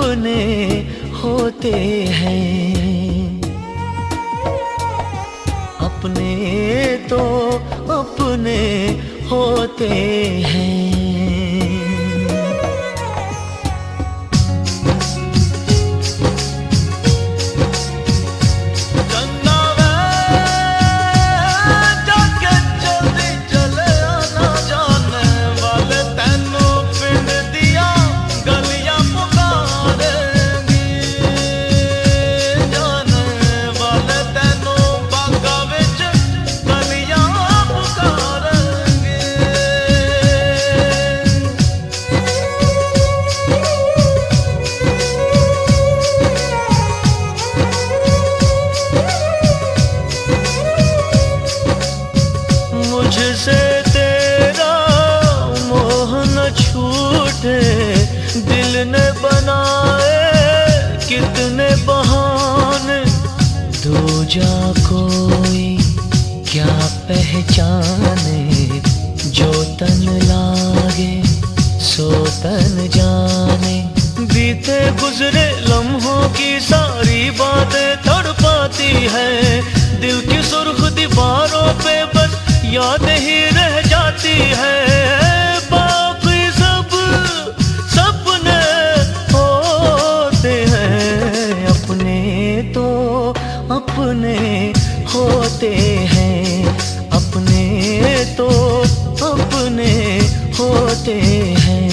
अपने होते हैं, अपने तो अपने होते हैं। मुझसे तेरा मोह न छूटे, दिल ने बनाए कितने बहाने, दूजा कोई क्या पहचाने, जो तन लागे सो तन जाने। बीते गुजरे लम्हों की सारी बातें तड़पाती है, दिल की सुर्ख दीवारों पे बस याद ही रह जाती है। बाकी सब सपने होते हैं, अपने तो अपने होते हैं, अपने तो अपने होते हैं।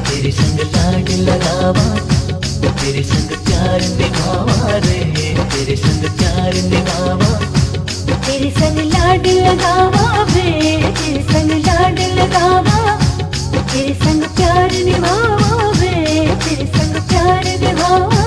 तेरे संग लाड लगावा, तेरे संग प्यार निभावा रे, तेरे संग प्यार निभावा, तेरे संग लाड लगावा वे, तेरे संग लाड लगावा, तेरे संग प्यार निभावा वे, तेरे संग प्यार निभावा।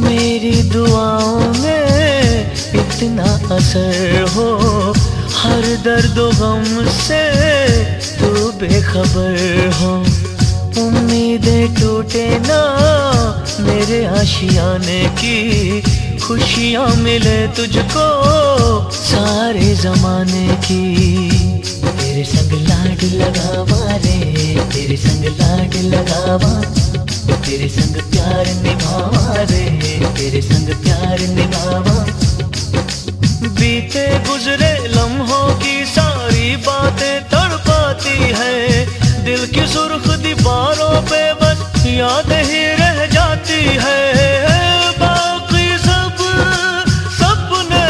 मेरी दुआओं में इतना असर हो, हर दर्द गम से तू बेखबर हो। उम्मीदें टूटे ना मेरे आशियाने की, खुशियाँ मिले तुझको सारे जमाने की। तेरे संग लाड लगावा रे, तेरे संग लाड लगावा, तेरे संग प्यार निभावा रे, तेरे संग प्यार निभावा। बीते गुजरे लम्हों की सारी बातें तड़पाती है, दिल की सुर्ख दीवारों पे बस याद ही रह जाती है। बाकी सब सपने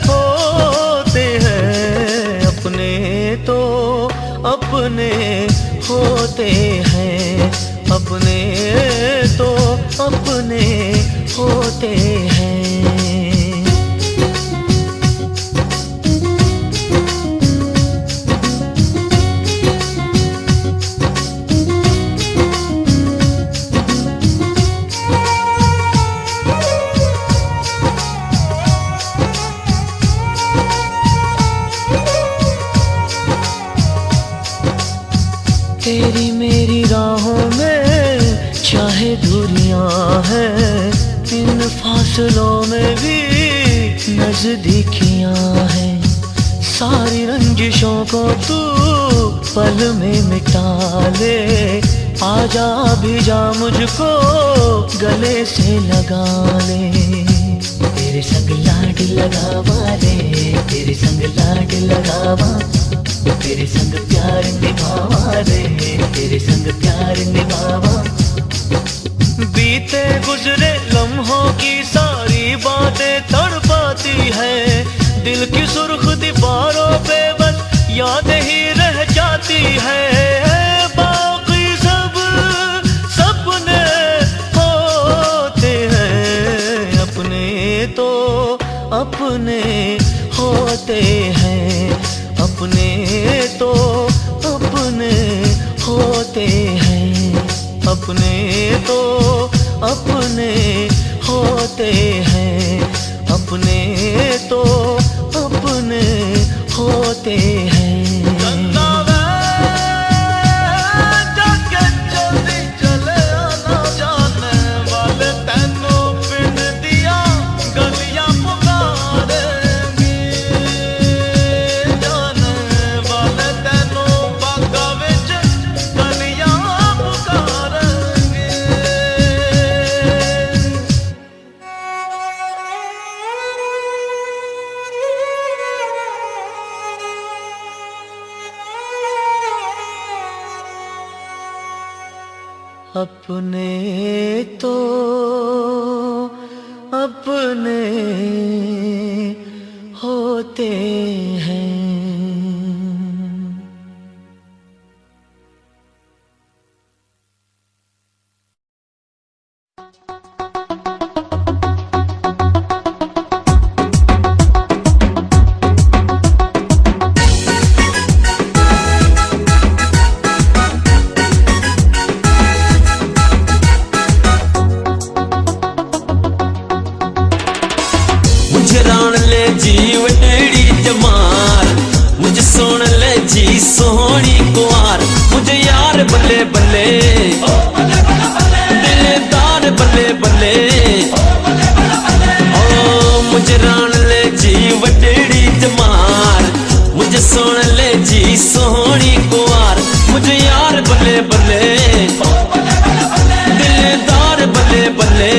होते हैं, अपने तो अपने होते हैं, अपने तो अपने होते हैं। तेरी मेरी राहों में चाहे दूरियां हैं, इन फासलों में भी नजदीकियां हैं। सारी रंजिशों को तू पल में मिटा ले, आजा भी जा मुझको गले से लगा ले। तेरे संग लाड लगावा रे, तेरे संग लाड लगावा, तेरे संग प्यार निभावा रे, तेरे संग प्यार निभावा। बीते गुजरे लम्हों की सारी बातें तड़पाती है, दिल की सुर्ख दीवारों पे बस याद ही रह जाती है। बाकी सब सपने होते हैं, अपने तो अपने होते हैं, अपने तो अपने होते हैं, अपने तो अपने होते हैं, अपने तो अपने होते हैं। अपने तो अपने होते हैं। सोहनी कुआर मुझे यार बल्ले बल्ले, दिलदार बल्ले बल्ले, ओ मुझे रान ले जी वडेड़ी जमार, मुझे सुन ले जी सोहनी कुआर, मुझे यार बल्ले बल्ले, दिलदार बल्ले बल्ले।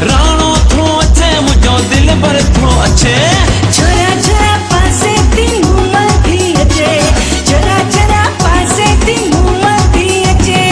राणो थो अच्छे मुझो दिल भर थो अच्छे, छोरा छोरा पासे तीन उमर थी अचे, छोरा छोरा पासे तीन उमर थी अचे।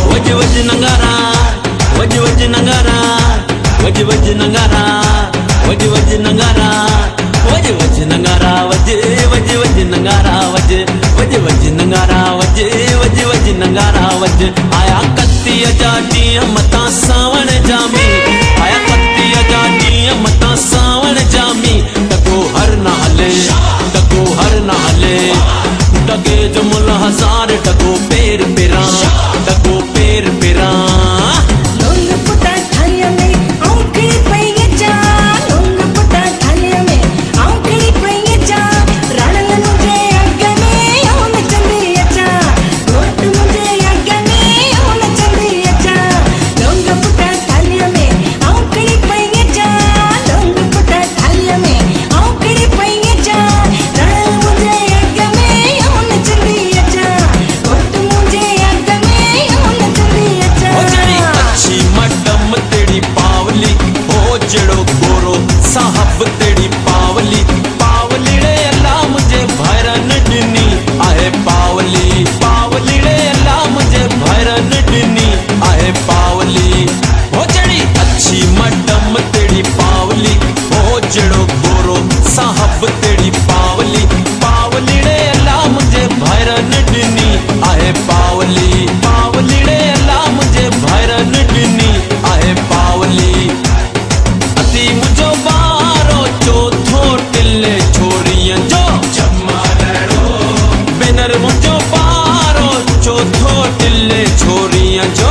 वज वज नंगारा, वज वज नंगारा, वज वज नंगारा, वज वज वज नंगारा, वज वज वज नंगारा, वज वज वज नंगारा, वज। आया कत्ती अजाडी मता सावण जामी, आया कत्ती अजाडी मता सावण जामी, टको हर नाले, टको हर नाले, टके जुमल हजार टको पेर पेरा, टको पेर पेरा। लोंग पुता थाया में औंके पैया जा, लोंग पुता थाया बेनर मुंहिंजो पारो चोथो टिले छोरियां जो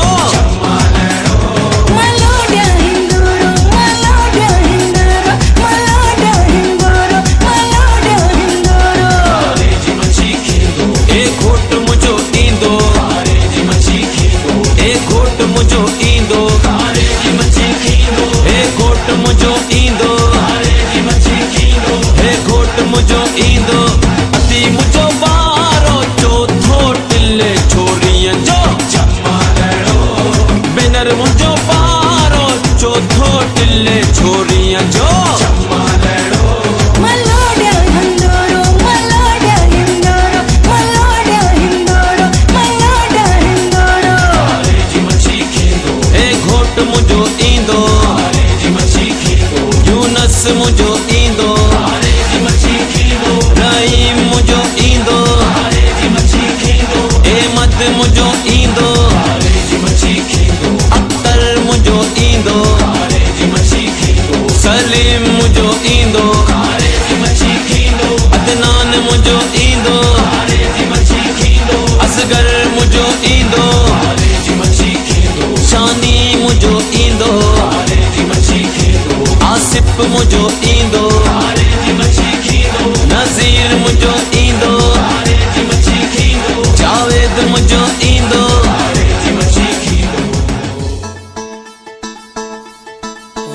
मुझो इंदो रहीम मुझो इंदो एमद मुझो इंदो अख्तर मुझो इंदो सलीम मुझो इंदो अदनान मुझो इंदो असगर मुझो इंदो शानी मुझो इंदो आसिफ मुझो इंदो नज़ीर मुझो इंदो जावेद मुझो इंदो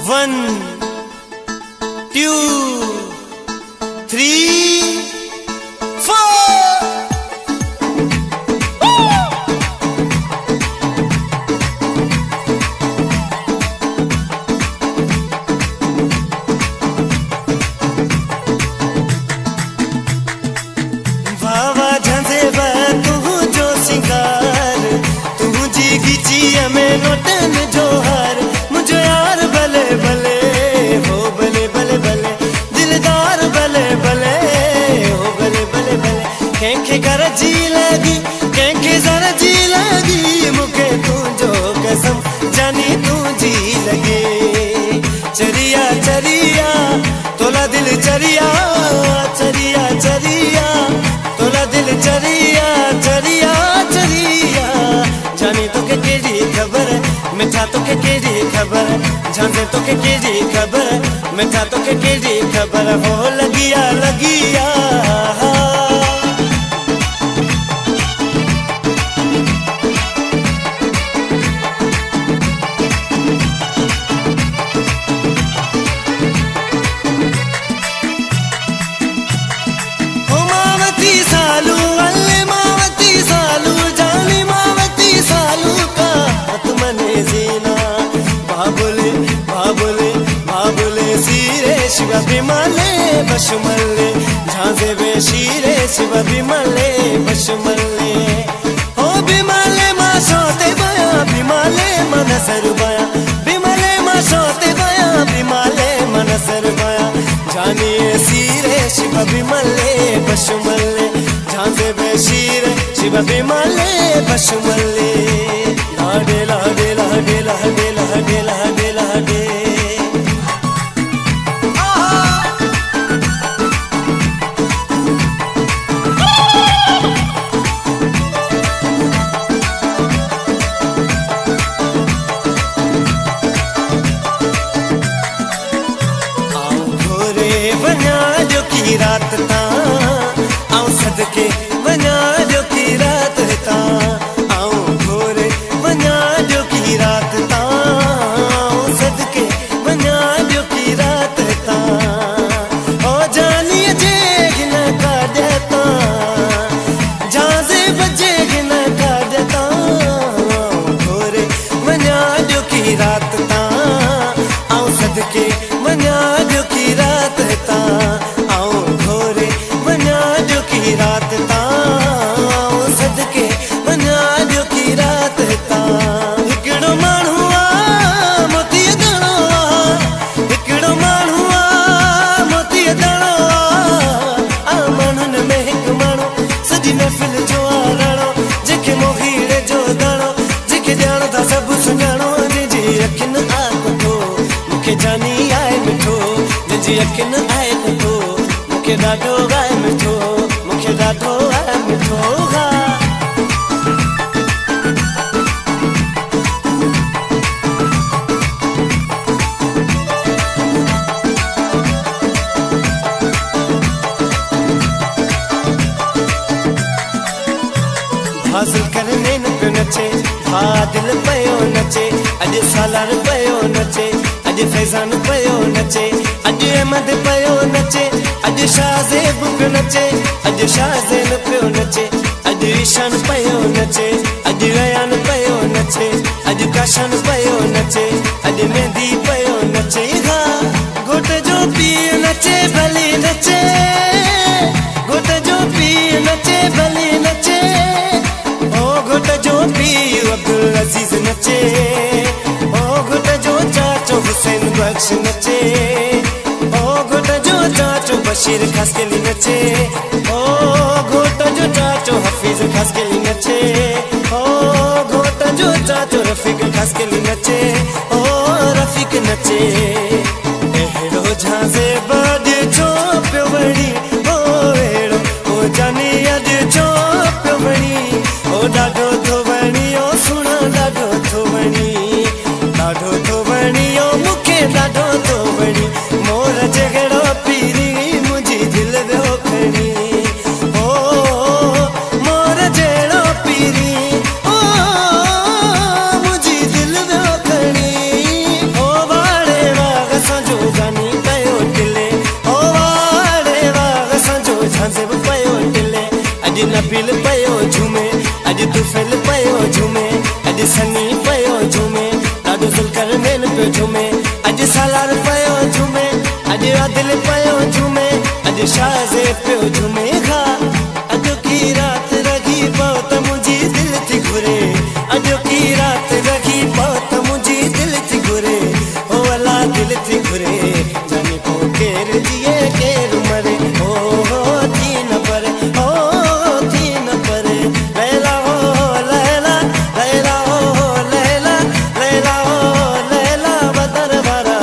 वन टू थ्री कंहिंखे घर जी लगी कंहिंखे ज़र जी लगी मूंखे तुंहिंजो कसम जानी तुंहिंजी लगे चरिया चरिया तोला दिल चरिया चरिया चरिया तोला दिल चरिया चरिया चरिया जानी तोखे कहिड़ी ख़बर मिठा तोखे कहिड़ी ख़बर झांझे तोखे कहिड़ी ख़बर मिठा तोखे कहिड़ी ख़बर हो लगिया लगिया शिवा बिमले बशमले झांझे बेशीरे शिवा बिमले बशमले हो बिमले मां सोते बया बिमले मन सर बया बिमले मां सोते बया बिमले मन सर बया जानिए सीरे शिवा बिमले बशमले झांझे बेशीरे शिवा बिमले बशमले लाडे लाडे लाडे लाडे लाडे लाडे लाडे रात ता आऊं सदके वञा जो की रात ता आऊं घोरे वञा जो की रात ता आऊं सदके वञा जो की रात ता ओ जानिए जे न कर देता झांझे बजे न कर देता घोरे वञा जो की रात ता आऊं सदके वञा जो की रात ता रात ता सदके वञा जो की रात ता हिकिड़ो माण्हू आहे मोतीअ दाणो आहे हिकिड़ो माण्हू आहे मोतीअ दाणो आहे माण्हुनि में हिकु माण्हू सॼी महफ़िल जो आहे राणो जंहिंखे मोहीड़े जो दाणो जंहिंखे ॼाणो था सभु सुञाणो जंहिंजी अखियुनि आहे कठो मूंखे जानी आहे मिठो जंहिंजी अखियुनि आहे कठो मूंखे ॾाढो आहे मिठो ॾाढो आहे मिठो हासिल करने न पियो नचे हा दिल पयो नचे अॼु सालार पयो नचे अॼु फैज़ान पयो नचे अॼु अहमद पयो नचे अॼु शाहज़ेब पियो नचे अॼु शाहज़ैन पियो नचे अॼु ईशान पयो नचे अॼु अयान पयो नचे अॼु काशान पयो नचे अॼु मेहंदी पयो नचे हा घोट जो पीउ नचे भली नचे घोट जो पीउ नचे भली नचे ओ घोट जो पीउ अब्दुल अजीज नचे ओ घोट जो चाचो हुसैन बख्श नचे ओ घोट जो चाचो बशीर खासकेली नचे ओ घोट जो चाचो हफीज खासकेली नचे ओ घोट जो चाचो रफीक खासकेली नचे ओ रफीक नचे एड़ो झांसे बज छो पियो वणी ओ एड़ो ओ जानी अज छो पियो वणी ओ ॾाढो थो वणी ओ सुण ॾाढो थो वणी ॾाढो थो वणी ओ मूंखे ॾाढो थो वणी मोर जहिड़ो पीरी मुंहिंजी दिलि वियो खणी ओ मोर जहिड़ो पीरी ओ मुंहिंजी दिलि वियो खणी ओ वाड़े वाग असांजो गानी पयो टिले ओ वाड़े वाग असांजो झांसे बि पयो टिले अॼु नबील पयो झूमे अॼु तुफैल पयो झूमे अॼु सनी पयो झूमे ॾाढो ज़ुल्कर मेन पियो झूमे अॼु सालार पयो झूमे अॼु आदिल पयो झूमे अॼु शाहज़ेब पियो झूमे हा अॼु की रात रही पओ त मुंहिंजी दिलि थी घुरे अॼु की रात रही पओ त मुंहिंजी दिलि थी घुरे ओ अला दिलि थी घुरे जाने पोइ केरु जिए केरु मरे ओ हो थी न परे ओ थी न परे लैला हो लैला लैला हो लैला लैला हो लैला बदर वारा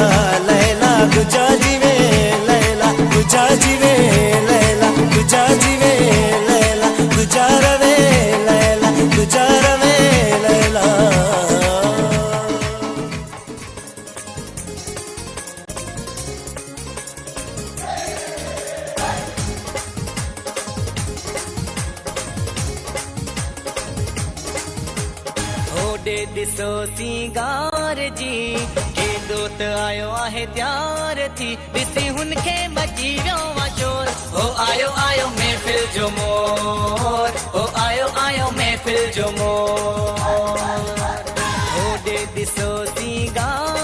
लैला गुजा जीवे लैला गुजा जीवे लैला गुजा जीवे लैला गुजा रवे लैला गुजा रवे लैला होॾे ॾिसो सिंगार जी के दोस्त आयो आहे तयार थी ॾिसी हुनखे मची वियो आहे शोर हो आयो आयो महफ़िल जो मोर हो आयो आयो महफ़िल जो मोर होॾे ॾिसो सिंगार